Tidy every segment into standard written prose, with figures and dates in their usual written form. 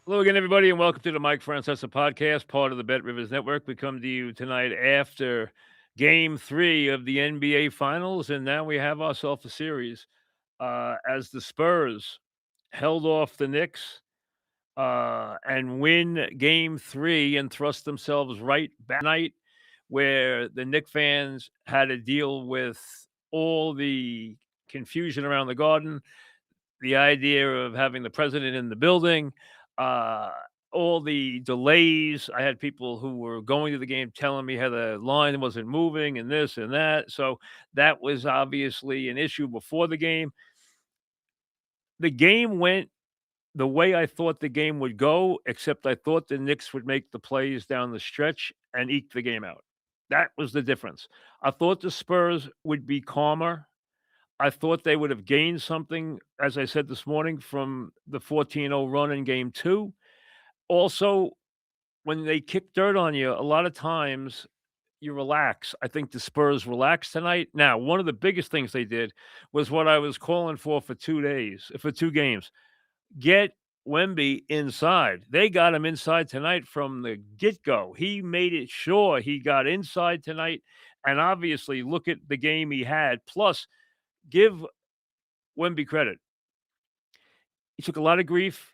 Hello again, everybody, and welcome to the Mike Francesa podcast, part of the Bet Rivers Network. We come to you tonight after Game 3 of the NBA Finals, and now we have ourselves a series as the Spurs held off the Knicks and win Game 3 and thrust themselves right back tonight, where the Knicks fans had to deal with all the confusion around the Garden, the idea of having the president in the building, uh, all the delays. I had people who were going to the game telling me how the line wasn't moving and this and that. So that was obviously an issue before the game. The game went the way I thought the game would go, except I thought the Knicks would make the plays down the stretch and eke the game out. That was the difference. I thought the Spurs would be calmer. I thought they would have gained something, as I said this morning, from the 14-0 run in game 2. Also, when they kick dirt on you, a lot of times you relax. I think the Spurs relaxed tonight. Now, one of the biggest things they did was what I was calling for 2 days, for 2 games. Get Wemby inside. They got him inside tonight from the get-go. He made it sure he got inside tonight, and obviously, look at the game he had. Plus, give Wemby credit. He took a lot of grief.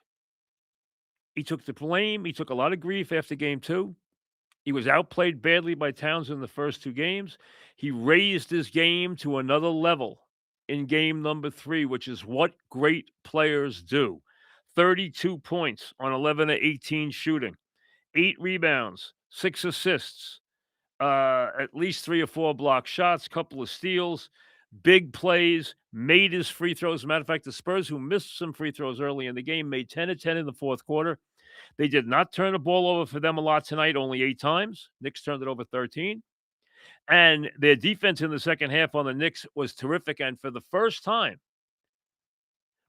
He took the blame. He took a lot of grief after game 2. He was outplayed badly by Towns in the first 2 games. He raised his game to another level in game number 3, which is what great players do. 32 points on 11 of 18 shooting, 8 rebounds, 6 assists, at least 3 or 4 block shots, couple of steals, big plays, made his free throws. As a matter of fact, the Spurs, who missed some free throws early in the game, made 10 of 10 in the fourth quarter. They did not turn the ball over for them a lot tonight, only 8 times. Knicks turned it over 13. And their defense in the second half on the Knicks was terrific. And for the first time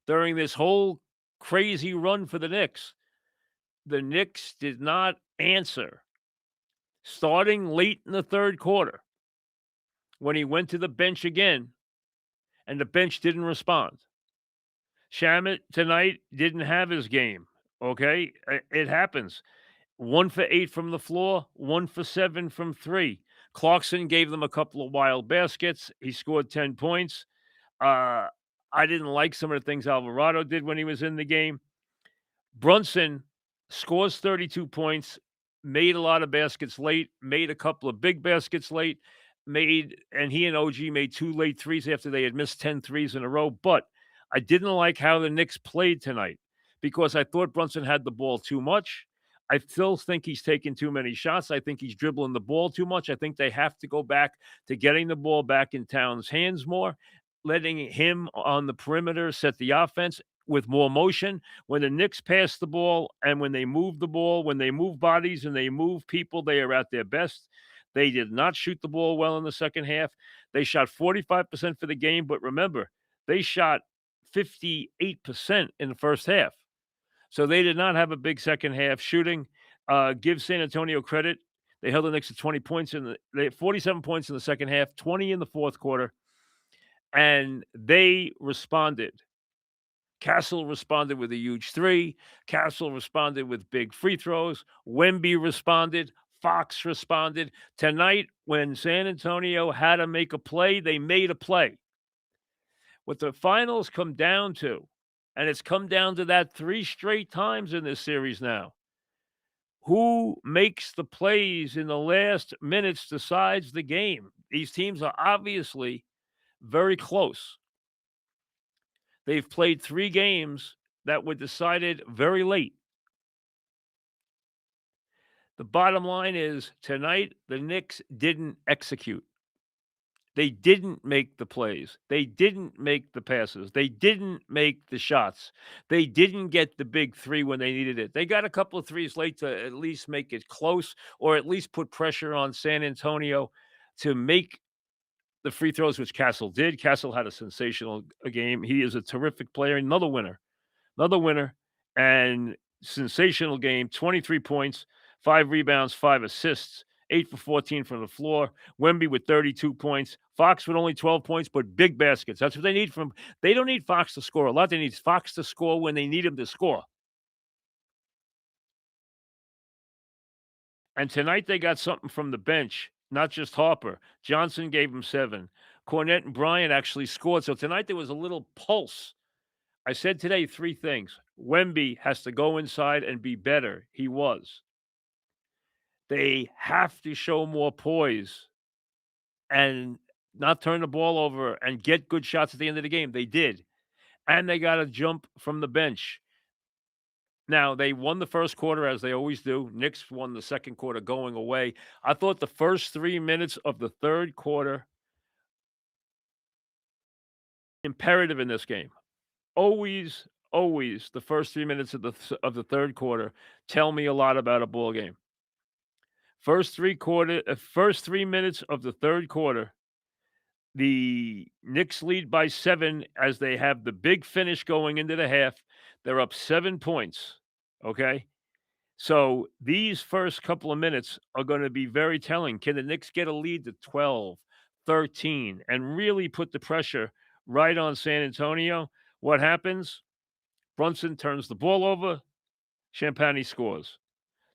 during this whole crazy run for the Knicks did not answer. Starting late in the third quarter, when he went to the bench again, and the bench didn't respond. Shamet tonight didn't have his game, okay? It happens. 1 for 8 from the floor, 1 for 7 from 3. Clarkson gave them a couple of wild baskets. He scored 10 points. I didn't like some of the things Alvarado did when he was in the game. Brunson scores 32 points, made a lot of baskets late, made a couple of big baskets late, and he and OG made 2 late threes after they had missed 10 threes in a row. But I didn't like how the Knicks played tonight because I thought Brunson had the ball too much. I still think he's taking too many shots. I think he's dribbling the ball too much. I think they have to go back to getting the ball back in Towns' hands more, letting him on the perimeter set the offense with more motion. When the Knicks pass the ball and when they move the ball, when they move bodies and they move people, they are at their best. They did not shoot the ball well in the second half. They shot 45% for the game, but remember, they shot 58% in the first half. So they did not have a big second half shooting. Give San Antonio credit. They held the Knicks to 20 points they had 47 points in the second half, 20 in the fourth quarter, and they responded. Castle responded with a huge 3. Castle responded with big free throws. Wemby responded. Fox responded. Tonight, when San Antonio had to make a play, they made a play. What the finals come down to, and it's come down to that 3 straight times in this series now, who makes the plays in the last minutes decides the game. These teams are obviously very close. They've played 3 games that were decided very late. The bottom line is tonight, the Knicks didn't execute. They didn't make the plays. They didn't make the passes. They didn't make the shots. They didn't get the big 3 when they needed it. They got a couple of threes late to at least make it close or at least put pressure on San Antonio to make the free throws, which Castle did. Castle had a sensational game. He is a terrific player. Another winner, and sensational game. 23 points, 5 rebounds, 5 assists, 8 for 14 from the floor. Wemby with 32 points. Fox with only 12 points, but big baskets. That's what they need from. They don't need Fox to score a lot. They need Fox to score when they need him to score. And tonight they got something from the bench, not just Harper. Johnson gave him 7. Cornette and Bryant actually scored. So tonight there was a little pulse. I said today 3 things. Wemby has to go inside and be better. He was. They have to show more poise and not turn the ball over and get good shots at the end of the game. They did. And they got a jump from the bench. Now, they won the first quarter as they always do. Knicks won the second quarter going away. I thought the first 3 minutes of the third quarter imperative in this game. Always, always the first 3 minutes of the third quarter tell me a lot about a ball game. First 3 minutes of the third quarter, the Knicks lead by 7 as they have the big finish going into the half. They're up 7 points, okay? So these first couple of minutes are gonna be very telling. Can the Knicks get a lead to 12, 13, and really put the pressure right on San Antonio? What happens? Brunson turns the ball over, Champagnie scores.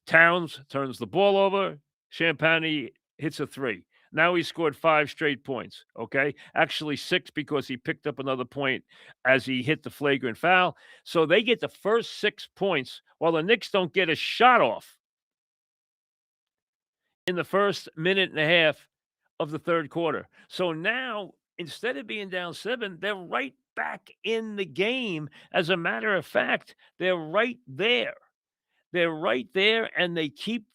Towns turns the ball over, Champagnie hits a 3. Now he scored 5 straight points, okay? Actually 6 because he picked up another point as he hit the flagrant foul. So they get the first 6 points while the Knicks don't get a shot off in the first minute and a half of the third quarter. So now, instead of being down 7, they're right back in the game. As a matter of fact, they're right there. They're right there, and they keep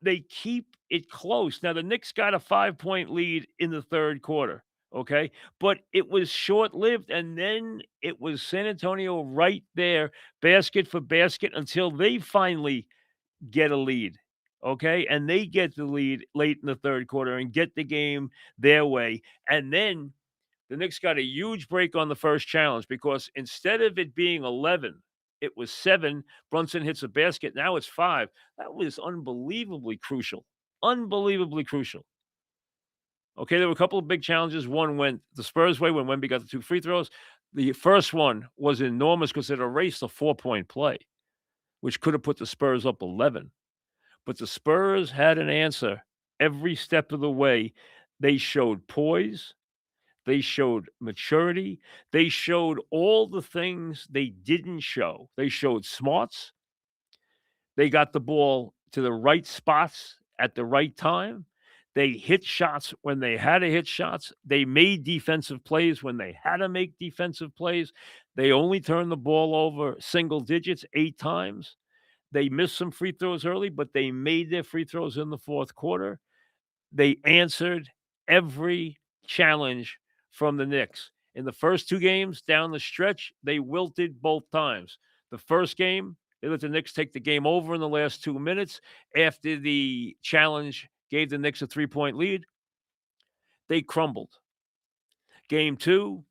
it close. Now the Knicks got a 5-point lead in the third quarter, okay? But it was short-lived, and then it was San Antonio right there, basket for basket, until they finally get a lead, okay? And they get the lead late in the third quarter and get the game their way. And then the Knicks got a huge break on the first challenge because instead of it being 11, it was 7. Brunson hits a basket. Now it's 5. That was unbelievably crucial. Unbelievably crucial. Okay, there were a couple of big challenges. One went the Spurs way when Wemby got the 2 free throws. The first one was enormous because it erased a 4-point play, which could have put the Spurs up 11. But the Spurs had an answer every step of the way. They showed poise. They showed maturity. They showed all the things they didn't show. They showed smarts. They got the ball to the right spots at the right time. They hit shots when they had to hit shots. They made defensive plays when they had to make defensive plays. They only turned the ball over single digits 8 times. They missed some free throws early, but they made their free throws in the fourth quarter. They answered every challenge from the Knicks. In the first 2 games down the stretch, they wilted both times. The first game, they let the Knicks take the game over in the last 2 minutes after the challenge gave the Knicks a 3-point lead. They crumbled. Game 2,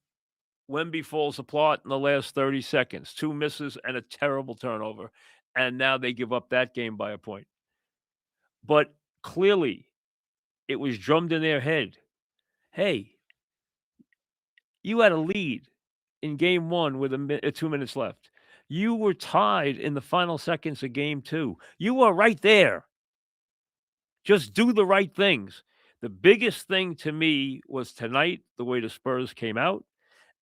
Wemby falls apart in the last 30 seconds. 2 misses and a terrible turnover, and now they give up that game by a point. But clearly, it was drummed in their head, "Hey, you had a lead in game 1 with 2 minutes left. You were tied in the final seconds of game 2. You were right there. Just do the right things." The biggest thing to me was tonight, the way the Spurs came out,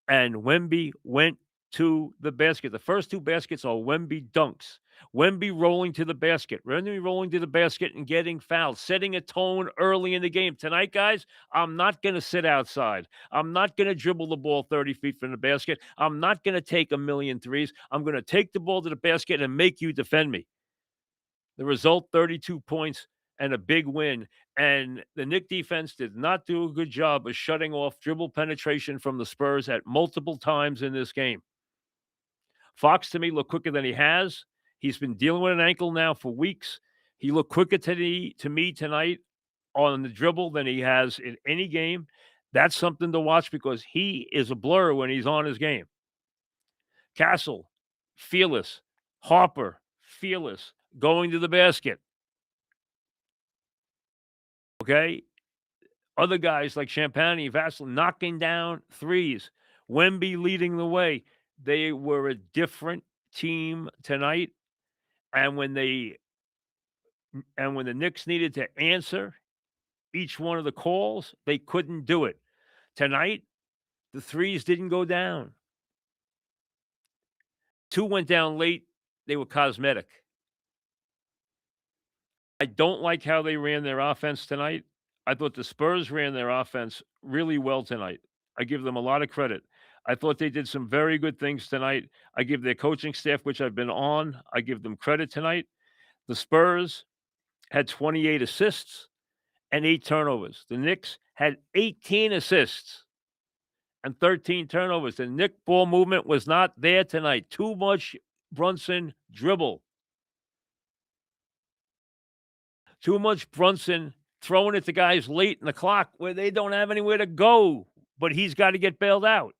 and Wemby went to the basket. The first 2 baskets are Wemby dunks. Wemby rolling to the basket. Wemby rolling to the basket and getting fouled, setting a tone early in the game. Tonight, guys, I'm not going to sit outside. I'm not going to dribble the ball 30 feet from the basket. I'm not going to take a million threes. I'm going to take the ball to the basket and make you defend me. The result, 32 points and a big win. And the Knick defense did not do a good job of shutting off dribble penetration from the Spurs at multiple times in this game. Fox, to me, looked quicker than he has. He's been dealing with an ankle now for weeks. He looked quicker to me tonight on the dribble than he has in any game. That's something to watch because he is a blur when he's on his game. Castle, fearless. Harper, fearless. Going to the basket. Okay? Other guys like Champagnie, Vassell knocking down threes. Wemby leading the way. They were a different team tonight. And when they And when the Knicks needed to answer each one of the calls, they couldn't do it. Tonight, the threes didn't go down. 2 went down late. They were cosmetic. I don't like how they ran their offense tonight. I thought the Spurs ran their offense really well tonight. I give them a lot of credit. I thought they did some very good things tonight. I give their coaching staff, which I've been on, I give them credit tonight. The Spurs had 28 assists and 8 turnovers. The Knicks had 18 assists and 13 turnovers. The Knick ball movement was not there tonight. Too much Brunson dribble. Too much Brunson throwing it to guys late in the clock where they don't have anywhere to go, but he's got to get bailed out.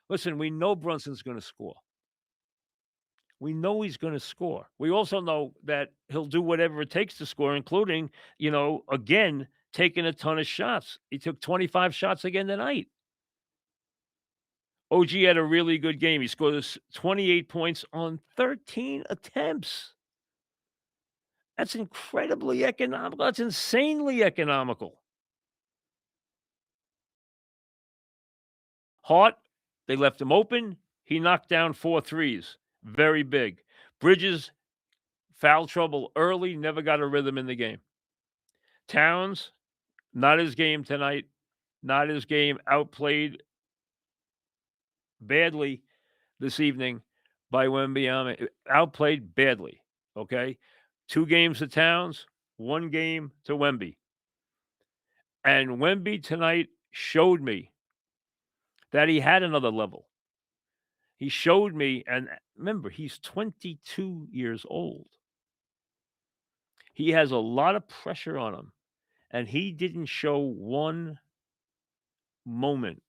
Listen, we know Brunson's going to score. We know he's going to score. We also know that he'll do whatever it takes to score, including, again, taking a ton of shots. He took 25 shots again tonight. OG had a really good game. He scored us 28 points on 13 attempts. That's incredibly economical. That's insanely economical. Hart, they left him open. He knocked down 4 threes. Very big. Bridges, foul trouble early, never got a rhythm in the game. Towns, not his game tonight. Not his game. Outplayed badly this evening by Wemby. Outplayed badly, okay? 2 games to Towns, 1 game to Wemby. And Wemby tonight showed me that he had another level. He showed me, and remember, he's 22 years old. He has a lot of pressure on him, and he didn't show one moment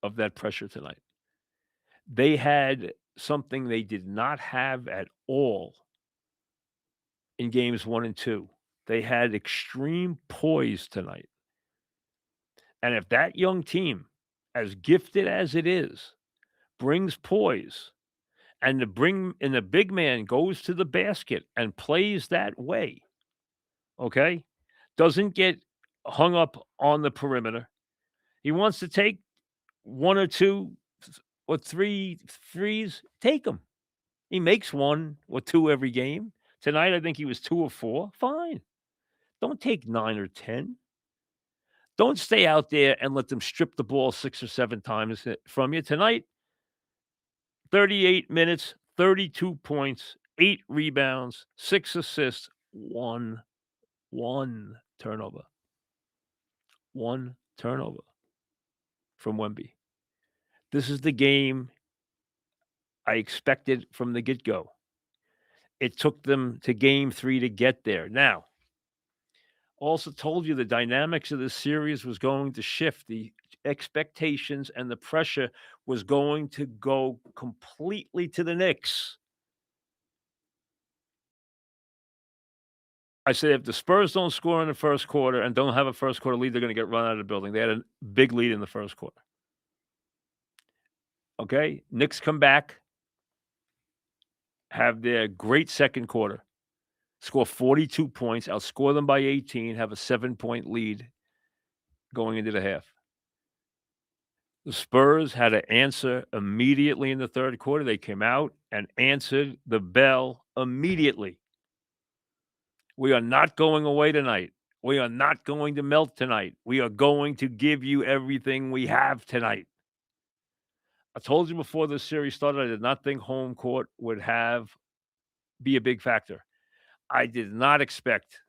of that pressure tonight. They had something they did not have at all in games 1 and 2. They had extreme poise tonight. And if that young team, as gifted as it is, brings poise, and the big man goes to the basket and plays that way, okay? Doesn't get hung up on the perimeter. He wants to take 1 or 2 or 3 threes, take them. He makes 1 or 2 every game. Tonight, I think he was 2 or 4. Fine. Don't take 9 or 10. Don't stay out there and let them strip the ball 6 or 7 times from you. Tonight, 38 minutes, 32 points, 8 rebounds, 6 assists, 1 turnover. 1 turnover from Wemby. This is the game I expected from the get-go. It took them to game 3 to get there. Now, also told you the dynamics of this series was going to shift. The expectations and the pressure was going to go completely to the Knicks. I said if the Spurs don't score in the first quarter and don't have a first quarter lead, they're going to get run out of the building. They had a big lead in the first quarter. Okay? Knicks come back, have their great second quarter, score 42 points, outscore them by 18, have a 7-point lead going into the half. The Spurs had to answer immediately in the third quarter. They came out and answered the bell immediately. We are not going away tonight. We are not going to melt tonight. We are going to give you everything we have tonight. I told you before the series started, I did not think home court would be a big factor. I did not expect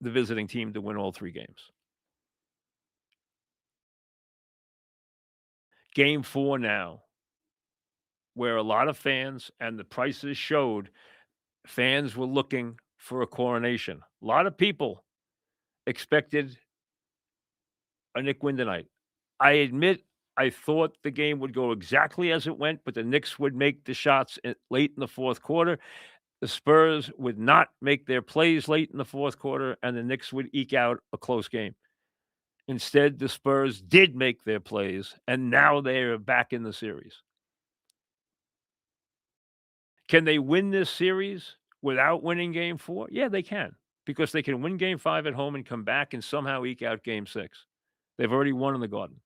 the visiting team to win all 3 games. Game 4 now, where a lot of fans and the prices showed fans were looking for a coronation. A lot of people expected a Knick win tonight. I admit I thought the game would go exactly as it went, but the Knicks would make the shots late in the fourth quarter. The Spurs would not make their plays late in the fourth quarter, and the Knicks would eke out a close game. Instead, the Spurs did make their plays, and now they are back in the series. Can they win this series without winning game 4? Yeah, they can, because they can win game 5 at home and come back and somehow eke out game 6. They've already won in the Garden.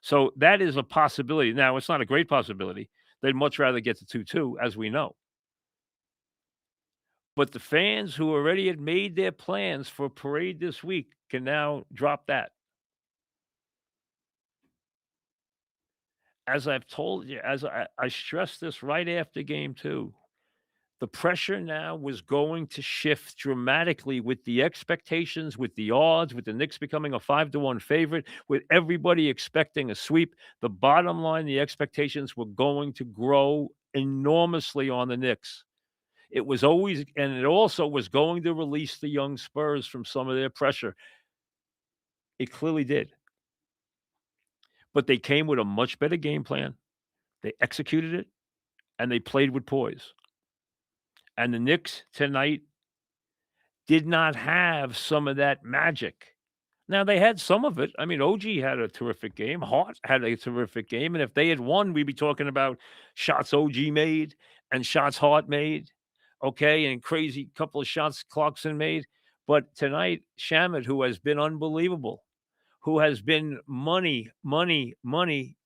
So that is a possibility. Now, it's not a great possibility. They'd much rather get to 2-2, as we know. But the fans who already had made their plans for a parade this week can now drop that. As I've told you, as I stressed this right after game 2, the pressure now was going to shift dramatically with the expectations, with the odds, with the Knicks becoming a 5-1 favorite, with everybody expecting a sweep. The bottom line, the expectations were going to grow enormously on the Knicks. It was always, and it also was going to release the young Spurs from some of their pressure. It clearly did. But they came with a much better game plan. They executed it, and they played with poise. And the Knicks tonight did not have some of that magic. Now they had some of it. I mean, OG had a terrific game. Hart had a terrific game. And if they had won, we'd be talking about shots OG made and shots Hart made. Okay. And crazy couple of shots Clarkson made. But tonight, Shamit, who has been unbelievable, who has been money, money, money,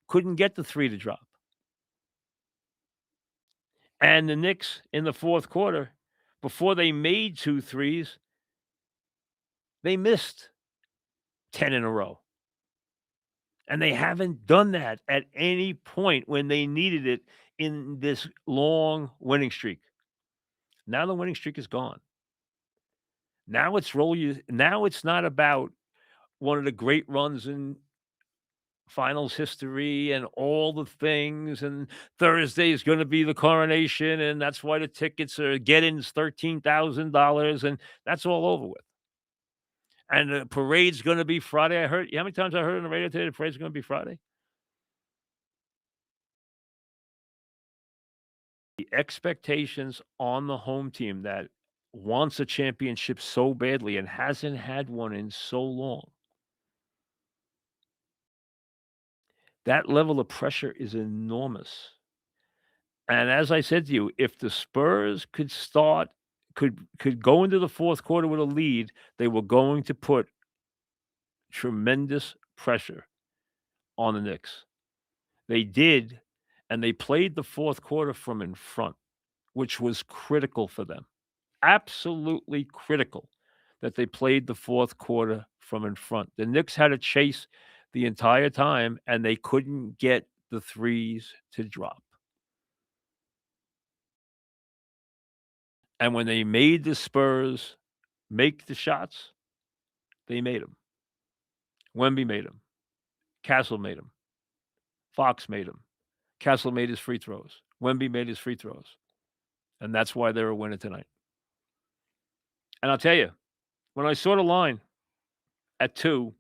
couldn't get the three to drop. And the Knicks in the fourth quarter, before they made two threes, they missed 10 in a row. And they haven't done that at any point when they needed it in this long winning streak. Now the winning streak is gone. Now it's roll you. Now it's not about one of the great runs in finals history and all the things. And Thursday is going to be the coronation, and that's why the tickets are get-ins $13,000, and that's all over with. And the parade's going to be Friday. I heard how many times I heard on the radio today the parade's going to be Friday. The expectations on the home team that wants a championship so badly and hasn't had one in so long. That level of pressure is enormous. And as I said to you, if the Spurs could go into the fourth quarter with a lead, they were going to put tremendous pressure on the Knicks. They did, and they played the fourth quarter from in front, which was critical for them. Absolutely critical that they played the fourth quarter from in front. The Knicks had to chase the entire time, and they couldn't get the threes to drop. And when they made the Spurs make the shots, they made them. Wemby made them. Castle made them. Fox made them. Castle made his free throws. Wemby made his free throws. And that's why they're a winner tonight. And I'll tell you, when I saw the line at 2,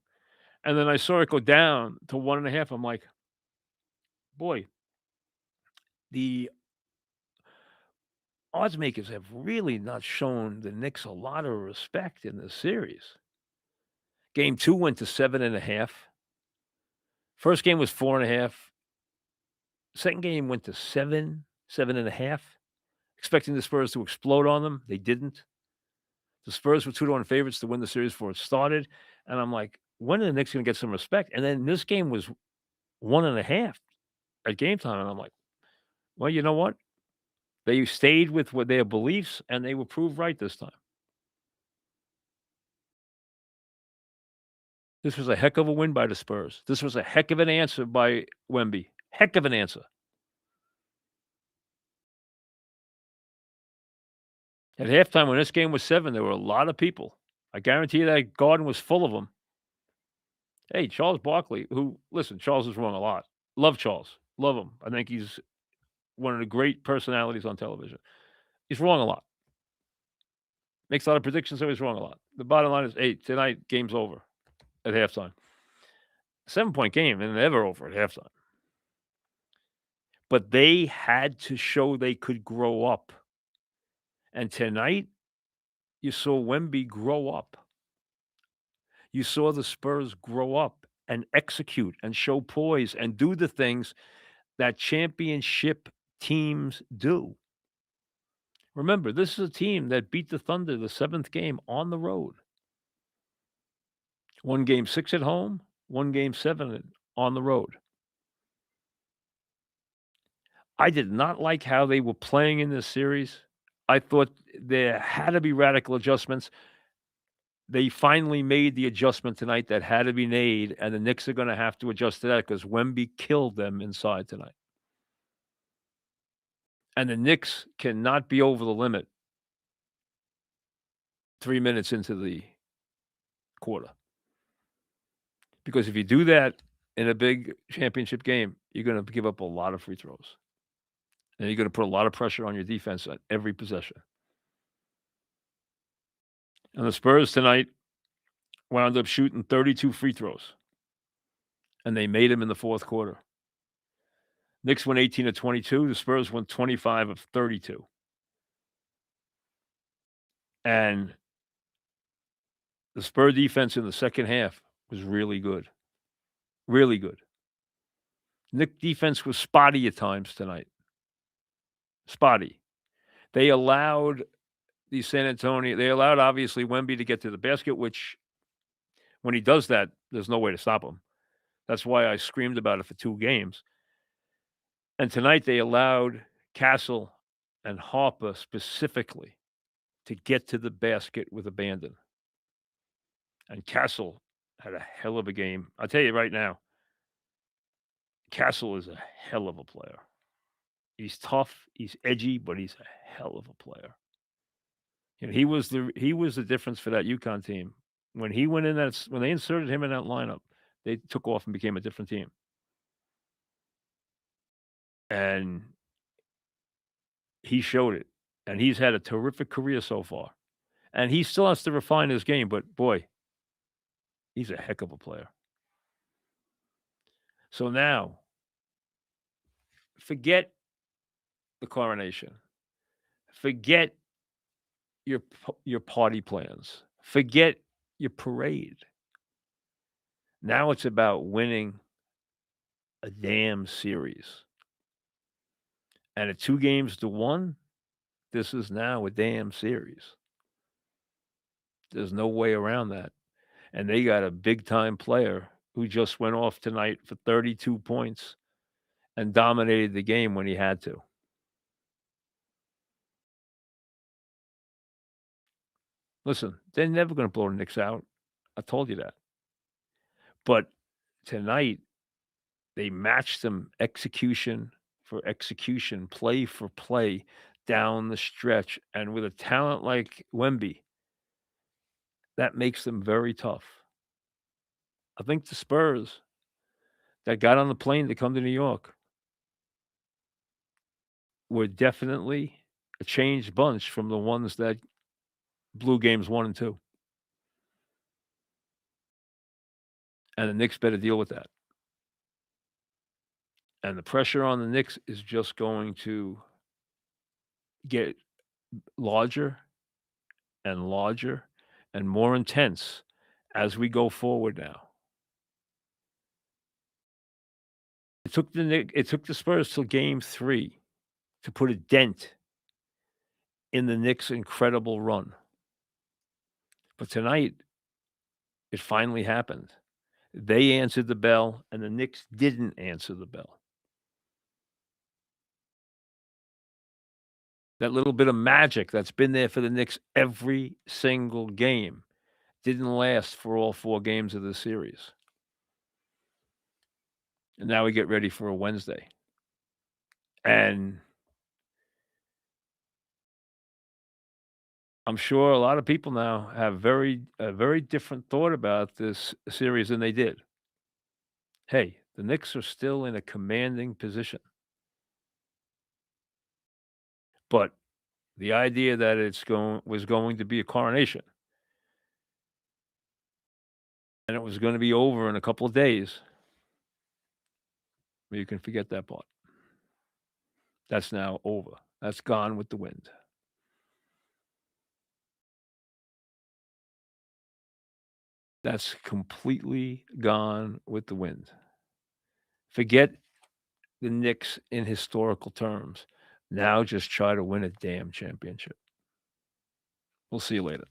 and then I saw it go down to 1.5, I'm like, boy, the odds makers have really not shown the Knicks a lot of respect in this series. Game 2 went to 7.5. First game was 4.5. Second game went to 7, 7.5. Expecting the Spurs to explode on them. They didn't. The Spurs were 2-1 favorites to win the series before it started. And I'm like, when are the Knicks going to get some respect? And then this game was 1.5 at game time. And I'm like, well, you know what? They stayed with what their beliefs, and they were proved right this time. This was a heck of a win by the Spurs. This was a heck of an answer by Wemby. Heck of an answer. At halftime, when this game was 7, there were a lot of people. I guarantee you that garden was full of them. Hey, Charles Barkley, who listen, Charles is wrong a lot. Love Charles. Love him. I think he's one of the great personalities on television. He's wrong a lot. Makes a lot of predictions, so he's wrong a lot. The bottom line is, hey, tonight, game's over at halftime. 7-point game and never over at halftime. But they had to show they could grow up. And tonight, you saw Wemby grow up. You saw the Spurs grow up and execute and show poise and do the things that championship teams do. Remember, this is a team that beat the Thunder the 7th game on the road. Won game 6 at home, won game 7 on the road. I did not like how they were playing in this series. I thought there had to be radical adjustments. They finally made the adjustment tonight that had to be made, and the Knicks are gonna have to adjust to that because Wemby killed them inside tonight. And the Knicks cannot be over the limit 3 minutes into the quarter. Because if you do that in a big championship game, you're gonna give up a lot of free throws, and you're gonna put a lot of pressure on your defense at every possession. And the Spurs tonight wound up shooting 32 free throws, and they made them in the 4th quarter. Knicks went 18 of 22. The Spurs went 25 of 32. And the Spur defense in the second half was really good. Really good. Knick defense was spotty at times tonight. Spotty. They allowed they allowed obviously Wemby to get to the basket, which when he does that, there's no way to stop him. That's why I screamed about it for 2 games. And tonight they allowed Castle and Harper specifically to get to the basket with abandon. And Castle had a hell of a game. I'll tell you right now, Castle is a hell of a player. He's tough, he's edgy, but he's a hell of a player. And he was the difference for that UConn team. When he went in when they inserted him in that lineup, they took off and became a different team. And he showed it. And he's had a terrific career so far. And he still has to refine his game, but boy, he's a heck of a player. So now, forget the coronation. Forget your party plans. Forget your parade. Now it's about winning a damn series. And at 2 games to 1, this is now a damn series. There's no way around that. And they got a big time player who just went off tonight for 32 points and dominated the game when he had to. Listen, they're never going to blow the Knicks out. I told you that. But tonight, they matched them execution for execution, play for play down the stretch. And with a talent like Wemby, that makes them very tough. I think the Spurs that got on the plane to come to New York were definitely a changed bunch from the ones that blew games 1 and 2. And the Knicks better deal with that. And the pressure on the Knicks is just going to get larger and larger and more intense as we go forward now. It took the Spurs till game 3 to put a dent in the Knicks' incredible run. But tonight, it finally happened. They answered the bell, and the Knicks didn't answer the bell. That little bit of magic that's been there for the Knicks every single game didn't last for all 4 games of the series. And now we get ready for a Wednesday. And I'm sure a lot of people now have a very different thought about this series than they did. Hey, the Knicks are still in a commanding position. But the idea that was going to be a coronation and it was gonna be over in a couple of days, well, you can forget that part. That's now over. That's gone with the wind. That's completely gone with the wind. Forget the Knicks in historical terms. Now just try to win a damn championship. We'll see you later.